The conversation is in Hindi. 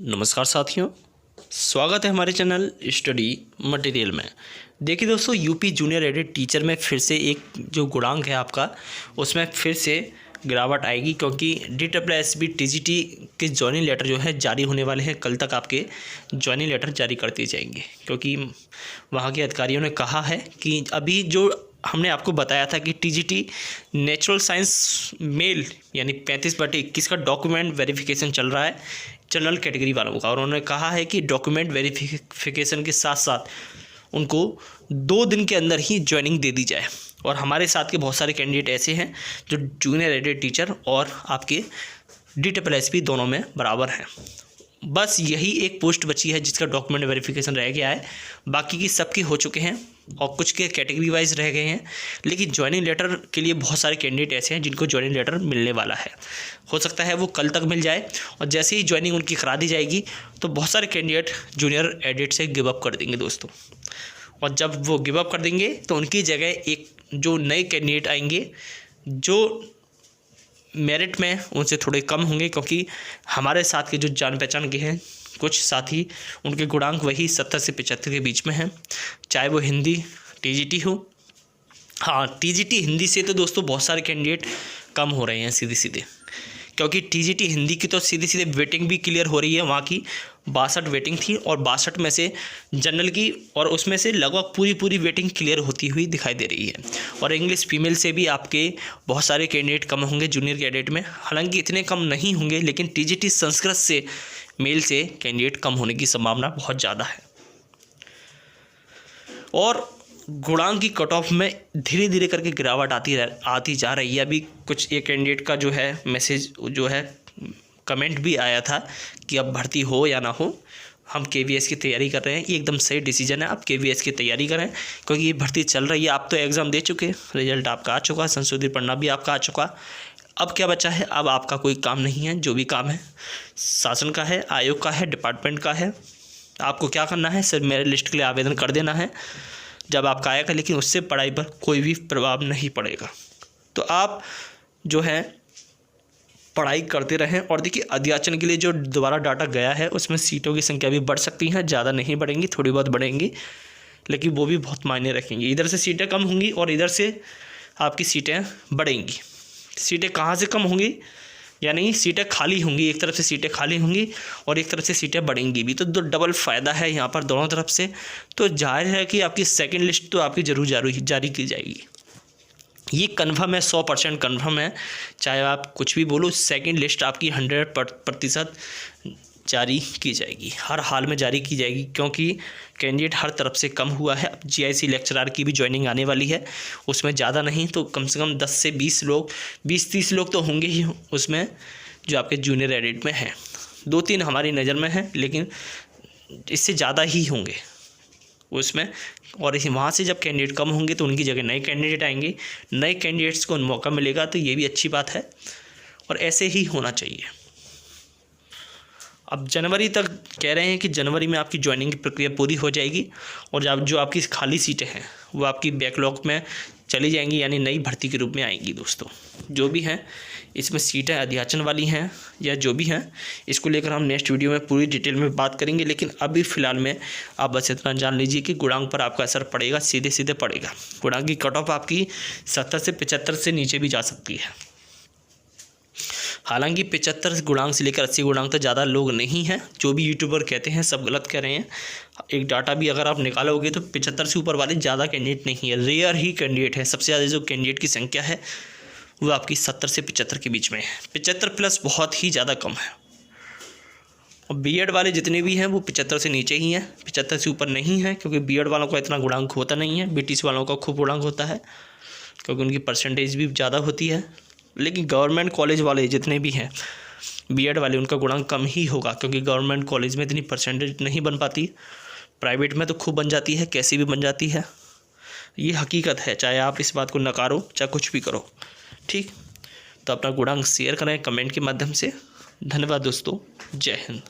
नमस्कार साथियों, स्वागत है हमारे चैनल स्टडी मटेरियल में। देखिए दोस्तों, यूपी जूनियर एडिट टीचर में फिर से एक जो गुणांक है आपका, उसमें फिर से गिरावट आएगी क्योंकि DSSB TGT के ज्वाइनिंग लेटर जो है जारी होने वाले हैं। कल तक आपके ज्वाइनिंग लेटर जारी कर दिए जाएंगे क्योंकि वहाँ के अधिकारियों ने कहा है कि अभी जो हमने आपको बताया था कि TGT नेचुरल साइंस मेल यानी 35/21 का डॉक्यूमेंट वेरिफिकेशन चल रहा है जनरल कैटेगरी वालों का, और उन्होंने कहा है कि डॉक्यूमेंट वेरिफिकेशन के साथ साथ उनको 2 दिन के अंदर ही ज्वाइनिंग दे दी जाए। और हमारे साथ के बहुत सारे कैंडिडेट ऐसे हैं जो जूनियर एडिट टीचर और आपके DSSB दोनों में बराबर हैं। बस यही एक पोस्ट बची है जिसका डॉक्यूमेंट वेरिफिकेशन रह गया है, बाकी की सबके हो चुके हैं और कुछ के कैटेगरी वाइज रह गए हैं। लेकिन ज्वाइनिंग लेटर के लिए बहुत सारे कैंडिडेट ऐसे हैं जिनको ज्वाइनिंग लेटर मिलने वाला है। हो सकता है वो कल तक मिल जाए, और जैसे ही ज्वाइनिंग उनकी करा दी जाएगी तो बहुत सारे कैंडिडेट जूनियर एडिट से गिव अप कर देंगे दोस्तों। और जब वो गिव अप कर देंगे तो उनकी जगह एक जो नए कैंडिडेट आएंगे जो मेरिट में उनसे थोड़े कम होंगे, क्योंकि हमारे साथ के जो जान पहचान के हैं कुछ साथी, उनके गुणांक वही 70 से 75 के बीच में हैं, चाहे वो हिंदी TGT हो। हाँ, TGT हिंदी से तो दोस्तों बहुत सारे कैंडिडेट कम हो रहे हैं सीधे सीधे, क्योंकि TGT हिंदी की तो सीधे सीधे वेटिंग भी क्लियर हो रही है। वहाँ की 62 वेटिंग थी और 62 में से जनरल की, और उसमें से लगभग पूरी वेटिंग क्लियर होती हुई दिखाई दे रही है। और इंग्लिश फीमेल से भी आपके बहुत सारे कैंडिडेट कम होंगे जूनियर कैडेट में, हालांकि इतने कम नहीं होंगे, लेकिन TGT संस्कृत से मेल से कैंडिडेट कम होने की संभावना बहुत ज़्यादा है। और गुणांक की कट ऑफ में धीरे धीरे करके गिरावट आती जा रही है। अभी कुछ एक कैंडिडेट का जो है मैसेज जो है कमेंट भी आया था कि अब भर्ती हो या ना हो, हम KVS की तैयारी कर रहे हैं। ये एकदम सही डिसीजन है, आप KVS की तैयारी करें क्योंकि ये भर्ती चल रही है। आप तो एग्ज़ाम दे चुके, रिजल्ट आपका आ चुका, संशोधित परिणाम भी आपका आ चुका। अब क्या बचा है? अब आपका कोई काम नहीं है। जो भी काम है शासन का है, आयोग का है, डिपार्टमेंट का है। आपको क्या करना है? सिर्फ मेरिट लिस्ट के लिए आवेदन कर देना है जब आपका आएगा, लेकिन उससे पढ़ाई पर कोई भी प्रभाव नहीं पड़ेगा। तो आप जो है पढ़ाई करते रहें। और देखिए, अध्याचन के लिए जो दोबारा डाटा गया है उसमें सीटों की संख्या भी बढ़ सकती है, ज़्यादा नहीं बढ़ेंगी, थोड़ी बहुत बढ़ेंगी, लेकिन वो भी बहुत मायने रखेंगी। इधर से सीटें कम होंगी और इधर से आपकी सीटें बढ़ेंगी। सीटें कहाँ से कम होंगी? यानी सीटें खाली होंगी, एक तरफ से सीटें खाली होंगी और एक तरफ से सीटें बढ़ेंगी भी, तो डबल फ़ायदा है यहाँ पर दोनों तरफ से। तो जाहिर है कि आपकी सेकंड लिस्ट तो आपकी ज़रूर जारी की जाएगी। ये कन्फर्म है, 100% कन्फर्म है, चाहे आप कुछ भी बोलो। सेकंड लिस्ट आपकी 100% जारी की जाएगी, हर हाल में जारी की जाएगी, क्योंकि कैंडिडेट हर तरफ से कम हुआ है। अब GIC लेक्चरर की भी ज्वाइनिंग आने वाली है, उसमें ज़्यादा नहीं तो कम से कम 10 से 20 लोग, 20-30 लोग तो होंगे ही उसमें जो आपके जूनियर एडिट में हैं। 2-3 हमारी नज़र में हैं, लेकिन इससे ज़्यादा ही होंगे उसमें। और वहाँ से जब कैंडिडेट कम होंगे तो उनकी जगह नए कैंडिडेट आएंगे, नए कैंडिडेट्स को मौका मिलेगा, तो ये भी अच्छी बात है और ऐसे ही होना चाहिए। अब जनवरी तक कह रहे हैं कि जनवरी में आपकी ज्वाइनिंग की प्रक्रिया पूरी हो जाएगी और जब जो आपकी खाली सीटें हैं वो आपकी बैकलॉग में चली जाएंगी, यानी नई भर्ती के रूप में आएंगी। दोस्तों, जो भी हैं इसमें सीटें अध्याचन वाली हैं या जो भी हैं, इसको लेकर हम नेक्स्ट वीडियो में पूरी डिटेल में बात करेंगे। लेकिन अभी फ़िलहाल में आप बस इतना जान लीजिए कि गुणांक पर आपका असर पड़ेगा, सीधे सीधे पड़ेगा। गुणांक की कट ऑफ आपकी 70 से 75 से नीचे भी जा सकती है। हालांकि 75 गुणांक से लेकर 80 गुणांक तक ज़्यादा लोग नहीं हैं। जो भी यूट्यूबर कहते हैं सब गलत कह रहे हैं। एक डाटा भी अगर आप निकालोगे तो 75 से ऊपर वाले ज़्यादा कैंडिडेट नहीं है, रेयर ही कैंडिडेट है। सबसे ज़्यादा जो कैंडिडेट की संख्या है वो आपकी 70 से 75 के बीच में है। 75+ बहुत ही ज़्यादा कम है। और BEd वाले जितने भी हैं वो 75 से नीचे ही हैं, 75 से ऊपर नहीं है, क्योंकि BEd वालों का इतना गुणांक होता नहीं है। BTC वालों का खूब गुणांक होता है क्योंकि उनकी परसेंटेज भी ज़्यादा होती है। लेकिन गवर्नमेंट कॉलेज वाले जितने भी हैं BEd वाले, उनका गुणांक कम ही होगा, क्योंकि गवर्नमेंट कॉलेज में इतनी परसेंटेज नहीं बन पाती। प्राइवेट में तो खूब बन जाती है, कैसी भी बन जाती है। ये हकीकत है, चाहे आप इस बात को नकारो चाहे कुछ भी करो। ठीक, तो अपना गुणांक शेयर करें कमेंट के माध्यम से। धन्यवाद दोस्तों, जय हिंद।